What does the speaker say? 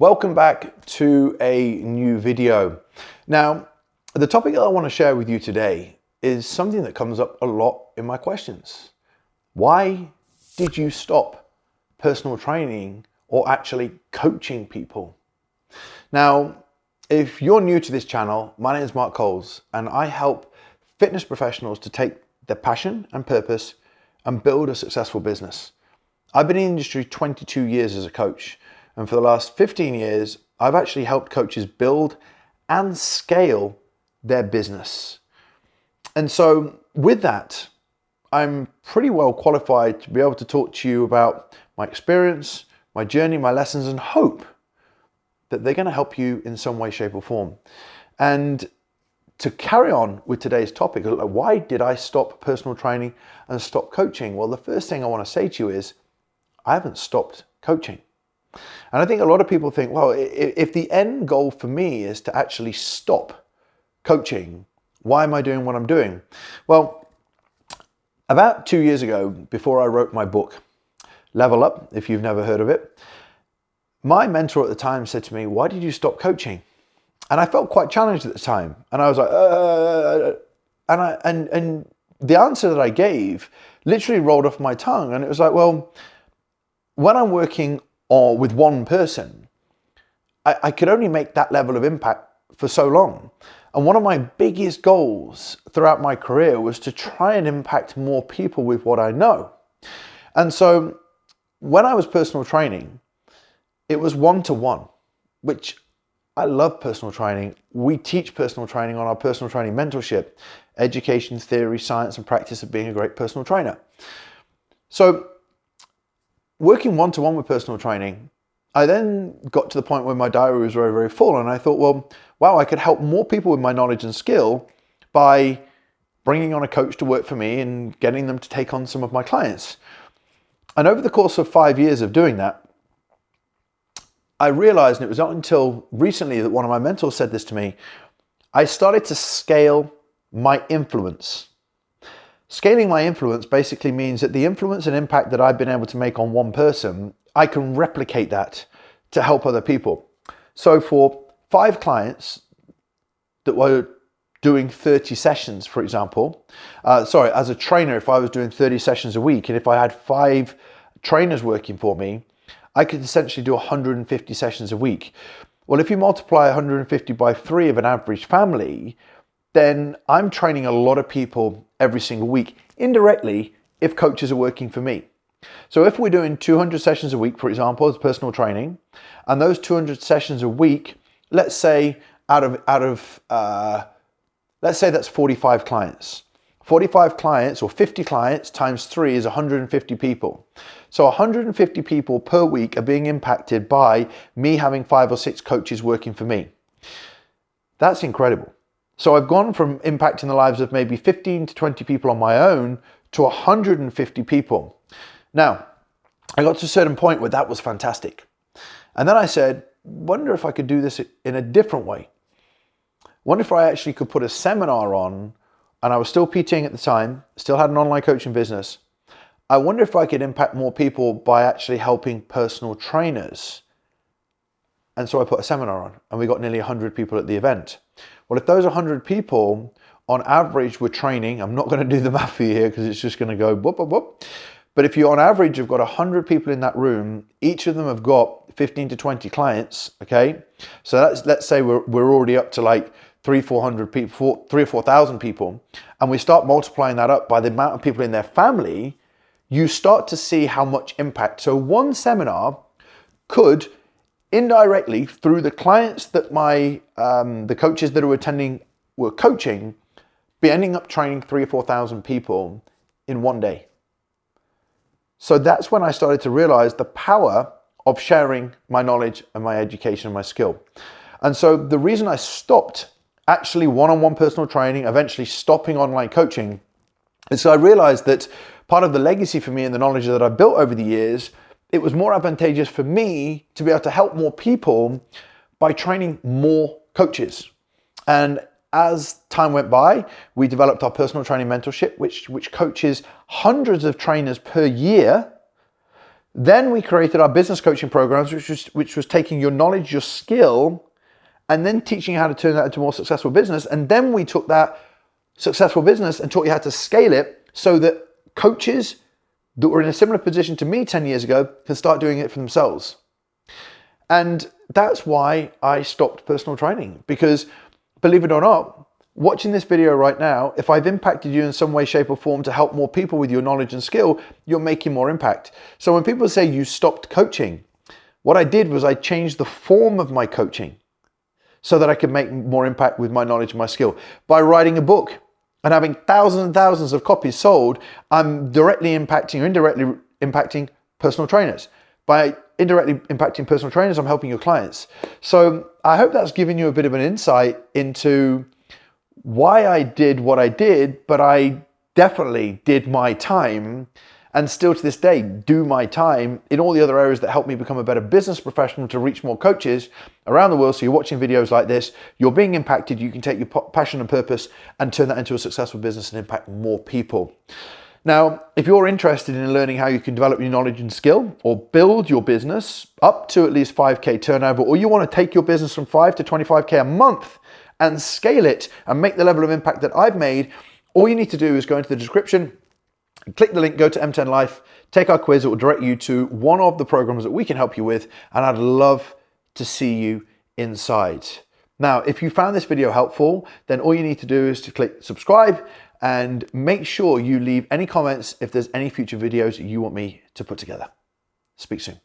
Welcome back to a new video. Now, the topic that I want to share with you today is something that comes up a lot in my questions. Why did you stop personal training or actually coaching people? Now, if you're new to this channel, my name is Mark Coles and I help fitness professionals to take their passion and purpose and build a successful business. I've been in the industry 22 years as a coach, and for the last 15 years, I've actually helped coaches build and scale their business. And so with that, I'm pretty well qualified to be able to talk to you about my experience, my journey, my lessons, and hope that they're going to help you in some way, shape, or form. And to carry on with today's topic, why did I stop personal training and stop coaching? Well, the first thing I want to say to you is I haven't stopped coaching. And I think a lot of people think, well, if the end goal for me is to actually stop coaching, why am I doing what I'm doing? Well, about 2 years ago, before I wrote my book, Level Up, if you've never heard of it, my mentor at the time said to me, why did you stop coaching? And I felt quite challenged at the time. And I was like, and the answer that I gave literally rolled off my tongue. And it was like, well, when I'm working with one person, I could only make that level of impact for so long. And one of my biggest goals throughout my career was to try and impact more people with what I know. And so when I was personal training, it was one-to-one, which I love personal training. We teach personal training on our personal training mentorship, education, theory, science, and practice of being a great personal trainer. So working one-to-one with personal training, I then got to the point where my diary was very, very full. And I thought, well, wow, I could help more people with my knowledge and skill by bringing on a coach to work for me and getting them to take on some of my clients. And over the course of 5 years of doing that, I realized, and it was not until recently that one of my mentors said this to me, I started to scale my influence. Scaling my influence basically means that the influence and impact that I've been able to make on one person, I can replicate that to help other people. So for 5 clients that were doing 30 sessions, for example, as a trainer, if I was doing 30 sessions a week, and if I had 5 trainers working for me, I could essentially do 150 sessions a week. Well, if you multiply 150 by 3 of an average family, then I'm training a lot of people every single week, indirectly, if coaches are working for me. So if we're doing 200 sessions a week, for example, as personal training, and those 200 sessions a week, let's say let's say that's 45 clients. 45 clients or 50 clients times 3 is 150 people. So 150 people per week are being impacted by me having 5 or 6 coaches working for me. That's incredible. So I've gone from impacting the lives of maybe 15 to 20 people on my own to 150 people. Now, I got to a certain point where that was fantastic. And then I said, wonder if I could do this in a different way. Wonder if I actually could put a seminar on, and I was still PTing at the time, still had an online coaching business. I wonder if I could impact more people by actually helping personal trainers. And so I put a seminar on, and we got nearly 100 people at the event. Well, if those 100 people on average were training, I'm not going to do the math for you here because it's just going to go whoop, whoop, whoop. But if you on average have got 100 people in that room, each of them have got 15 to 20 clients, okay? So let's say we're already up to like 300-400 people, 3,000 or 4,000 people, and we start multiplying that up by the amount of people in their family, you start to see how much impact. So one seminar could indirectly, through the clients that the coaches that were attending were coaching, be ending up training 3,000 or 4,000 people in one day. So that's when I started to realize the power of sharing my knowledge and my education and my skill. And so the reason I stopped actually one-on-one personal training, eventually stopping online coaching, is so I realized that part of the legacy for me and the knowledge that I've built over the years, it was more advantageous for me to be able to help more people by training more coaches. And as time went by, we developed our personal training mentorship, which coaches hundreds of trainers per year Then we created our business coaching programs, which was taking your knowledge, your skill, and then teaching you how to turn that into a more successful business. And then we took that successful business and taught you how to scale it so that coaches that were in a similar position to me 10 years ago can start doing it for themselves. And that's why I stopped personal training, because believe it or not, watching this video right now, if I've impacted you in some way, shape or form to help more people with your knowledge and skill, you're making more impact. So when people say you stopped coaching, what I did was I changed the form of my coaching so that I could make more impact with my knowledge and my skill. By writing a book and having thousands and thousands of copies sold, I'm directly impacting or indirectly impacting personal trainers. By indirectly impacting personal trainers, I'm helping your clients. So I hope that's given you a bit of an insight into why I did what I did, but I definitely did my time and still to this day do my time in all the other areas that help me become a better business professional to reach more coaches around the world. So you're watching videos like this, you're being impacted, you can take your passion and purpose and turn that into a successful business and impact more people. Now, if you're interested in learning how you can develop your knowledge and skill or build your business up to at least 5K turnover, or you want to take your business from 5 to 25K a month and scale it and make the level of impact that I've made, all you need to do is go into the description, click the link, go to M10 Life, take our quiz. It will direct you to one of the programs that we can help you with, and I'd love to see you inside. Now, if you found this video helpful, then all you need to do is to click subscribe and make sure you leave any comments if there's any future videos you want me to put together. Speak soon.